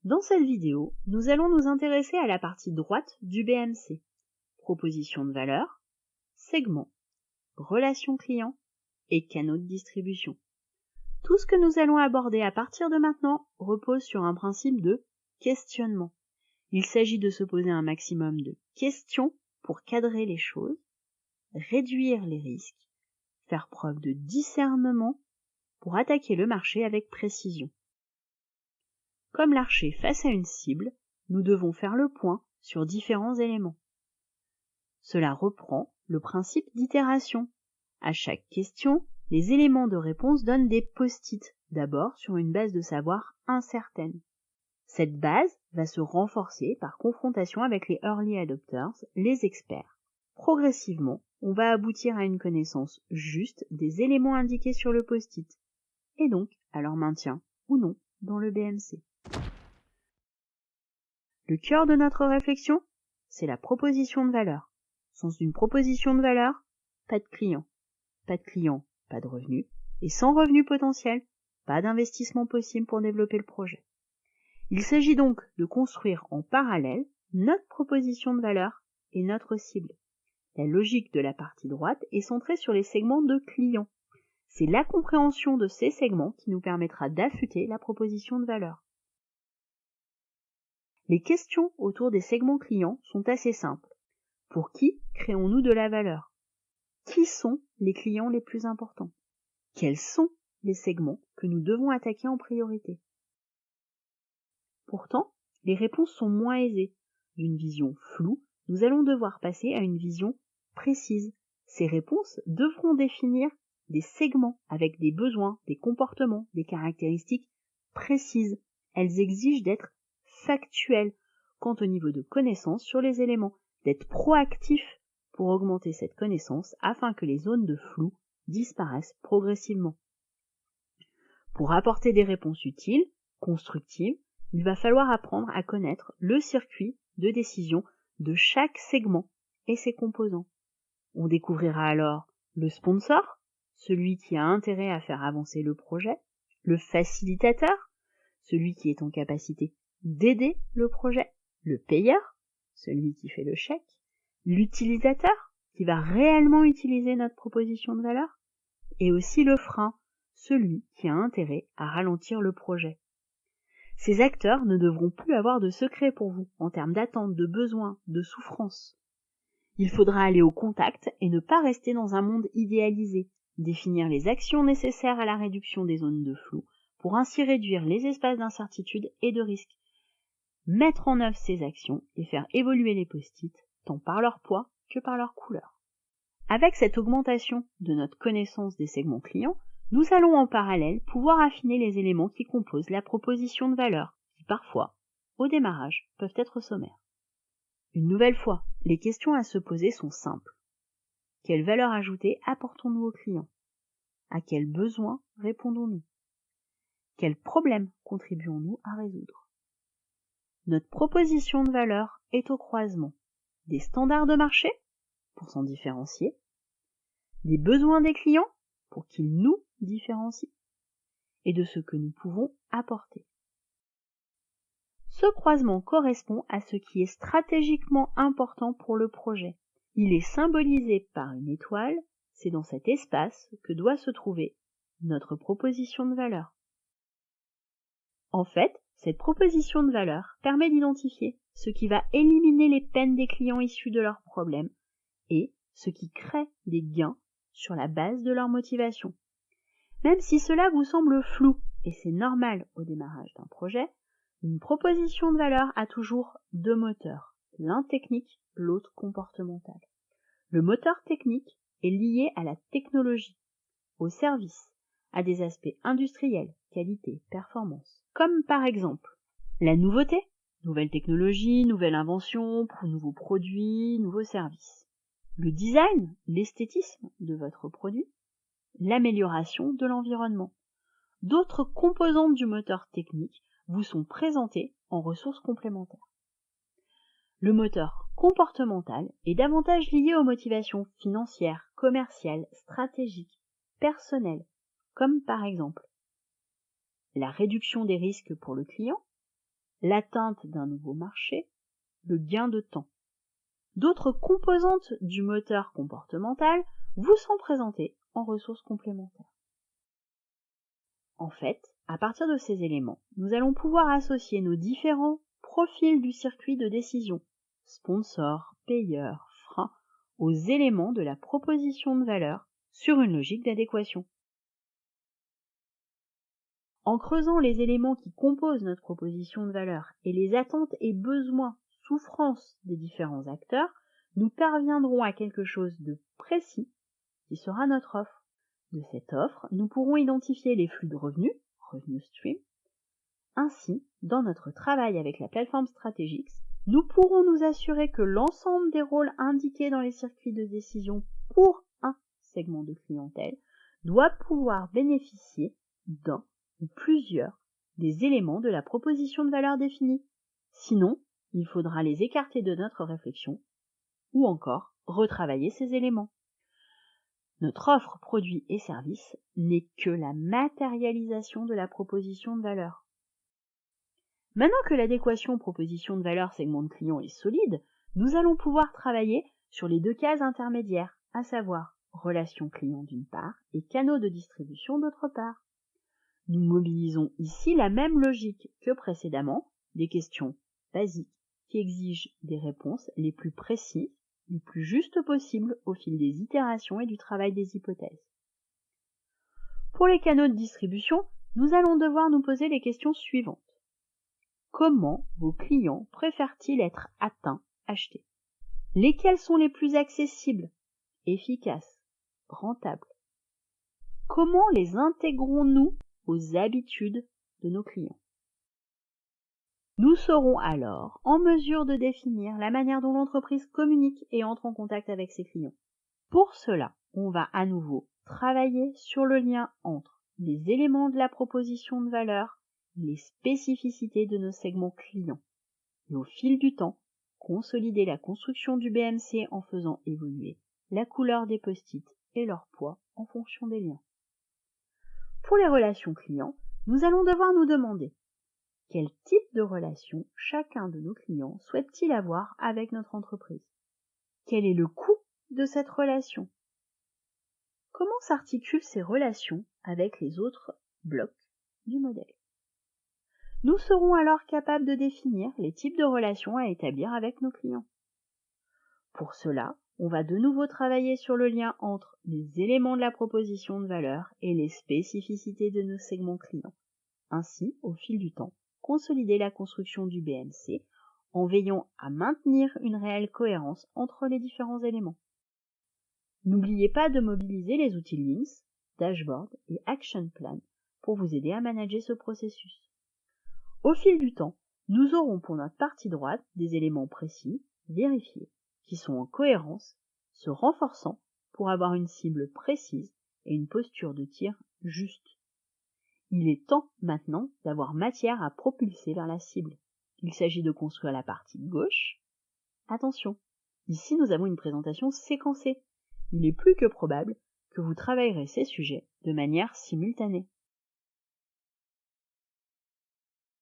Dans cette vidéo, nous allons nous intéresser à la partie droite du BMC. Proposition de valeur, segments, relations clients et canaux de distribution. Tout ce que nous allons aborder à partir de maintenant repose sur un principe de questionnement. Il s'agit de se poser un maximum de questions pour cadrer les choses, réduire les risques, faire preuve de discernement pour attaquer le marché avec précision. Comme l'archer face à une cible, nous devons faire le point sur différents éléments. Cela reprend le principe d'itération. À chaque question, les éléments de réponse donnent des post-it, d'abord sur une base de savoir incertaine. Cette base va se renforcer par confrontation avec les early adopters, les experts. Progressivement, on va aboutir à une connaissance juste des éléments indiqués sur le post-it, et donc à leur maintien ou non dans le BMC. Le cœur de notre réflexion, c'est la proposition de valeur. Sans une proposition de valeur, pas de client. Pas de client, pas de revenu. Et sans revenu potentiel, pas d'investissement possible pour développer le projet. Il s'agit donc de construire en parallèle notre proposition de valeur et notre cible. La logique de la partie droite est centrée sur les segments de clients. C'est la compréhension de ces segments qui nous permettra d'affûter la proposition de valeur. Les questions autour des segments clients sont assez simples. Pour qui créons-nous de la valeur? Qui sont les clients les plus importants? Quels sont les segments que nous devons attaquer en priorité? Pourtant, les réponses sont moins aisées. D'une vision floue, nous allons devoir passer à une vision précise. Ces réponses devront définir des segments avec des besoins, des comportements, des caractéristiques précises. Elles exigent d'être factuelles quant au niveau de connaissance sur les éléments, d'être proactif pour augmenter cette connaissance afin que les zones de flou disparaissent progressivement. Pour apporter des réponses utiles, constructives, il va falloir apprendre à connaître le circuit de décision de chaque segment et ses composants. On découvrira alors le sponsor, celui qui a intérêt à faire avancer le projet, le facilitateur, celui qui est en capacité d'aider le projet, le payeur, celui qui fait le chèque, l'utilisateur, qui va réellement utiliser notre proposition de valeur, et aussi le frein, celui qui a intérêt à ralentir le projet. Ces acteurs ne devront plus avoir de secret pour vous en termes d'attente, de besoins, de souffrance. Il faudra aller au contact et ne pas rester dans un monde idéalisé, définir les actions nécessaires à la réduction des zones de flou pour ainsi réduire les espaces d'incertitude et de risque. Mettre en œuvre ces actions et faire évoluer les post-it, tant par leur poids que par leur couleur. Avec cette augmentation de notre connaissance des segments clients, nous allons en parallèle pouvoir affiner les éléments qui composent la proposition de valeur, qui parfois, au démarrage, peuvent être sommaires. Une nouvelle fois, les questions à se poser sont simples. Quelle valeur ajoutée apportons-nous aux clients? À quels besoins répondons-nous? Quels problèmes contribuons-nous à résoudre? Notre proposition de valeur est au croisement des standards de marché, pour s'en différencier, des besoins des clients, pour qu'ils nous différencient, et de ce que nous pouvons apporter. Ce croisement correspond à ce qui est stratégiquement important pour le projet. Il est symbolisé par une étoile, c'est dans cet espace que doit se trouver notre proposition de valeur. En fait, cette proposition de valeur permet d'identifier ce qui va éliminer les peines des clients issus de leurs problèmes et ce qui crée des gains sur la base de leur motivation. Même si cela vous semble flou, et c'est normal au démarrage d'un projet, une proposition de valeur a toujours deux moteurs, l'un technique, l'autre comportemental. Le moteur technique est lié à la technologie, au service, à des aspects industriels, qualité, performance, comme par exemple la nouveauté, nouvelle technologie, nouvelle invention, nouveaux produits, nouveaux services. Le design, l'esthétisme de votre produit, l'amélioration de l'environnement. D'autres composantes du moteur technique vous sont présentées en ressources complémentaires. Le moteur comportemental est davantage lié aux motivations financières, commerciales, stratégiques, personnelles, comme par exemple la réduction des risques pour le client, l'atteinte d'un nouveau marché, le gain de temps. D'autres composantes du moteur comportemental vous sont présentées en ressources complémentaires. En fait, à partir de ces éléments, nous allons pouvoir associer nos différents profils du circuit de décision, sponsor, payeur, frein, aux éléments de la proposition de valeur sur une logique d'adéquation. En creusant les éléments qui composent notre proposition de valeur et les attentes et besoins, souffrances des différents acteurs, nous parviendrons à quelque chose de précis qui sera notre offre. De cette offre, nous pourrons identifier les flux de revenus, revenue stream. Ainsi, dans notre travail avec la plateforme Strategix, nous pourrons nous assurer que l'ensemble des rôles indiqués dans les circuits de décision pour un segment de clientèle doit pouvoir bénéficier d'un ou plusieurs des éléments de la proposition de valeur définie. Sinon, il faudra les écarter de notre réflexion ou encore retravailler ces éléments. Notre offre produits et services n'est que la matérialisation de la proposition de valeur. Maintenant que l'adéquation proposition de valeur segment de client est solide, nous allons pouvoir travailler sur les deux cases intermédiaires, à savoir relation client d'une part et canaux de distribution d'autre part. Nous mobilisons ici la même logique que précédemment, des questions basiques qui exigent des réponses les plus précises, les plus justes possibles au fil des itérations et du travail des hypothèses. Pour les canaux de distribution, nous allons devoir nous poser les questions suivantes. Comment vos clients préfèrent-ils être atteints, achetés? Lesquels sont les plus accessibles, efficaces, rentables? Comment les intégrons-nous aux habitudes de nos clients? Nous serons alors en mesure de définir la manière dont l'entreprise communique et entre en contact avec ses clients. Pour cela, on va à nouveau travailler sur le lien entre les éléments de la proposition de valeur et les spécificités de nos segments clients. Et au fil du temps, consolider la construction du BMC en faisant évoluer la couleur des post-it et leur poids en fonction des liens. Pour les relations clients, nous allons devoir nous demander quel type de relation chacun de nos clients souhaite-t-il avoir avec notre entreprise? Quel est le coût de cette relation? Comment s'articulent ces relations avec les autres blocs du modèle? Nous serons alors capables de définir les types de relations à établir avec nos clients. Pour cela, on va de nouveau travailler sur le lien entre les éléments de la proposition de valeur et les spécificités de nos segments clients. Ainsi, au fil du temps, consolider la construction du BMC en veillant à maintenir une réelle cohérence entre les différents éléments. N'oubliez pas de mobiliser les outils Links, Dashboard et Action Plan pour vous aider à manager ce processus. Au fil du temps, nous aurons pour notre partie droite des éléments précis, vérifiés, qui sont en cohérence, se renforçant pour avoir une cible précise et une posture de tir juste. Il est temps maintenant d'avoir matière à propulser vers la cible. Il s'agit de construire la partie gauche. Attention, ici nous avons une présentation séquencée. Il est plus que probable que vous travaillerez ces sujets de manière simultanée.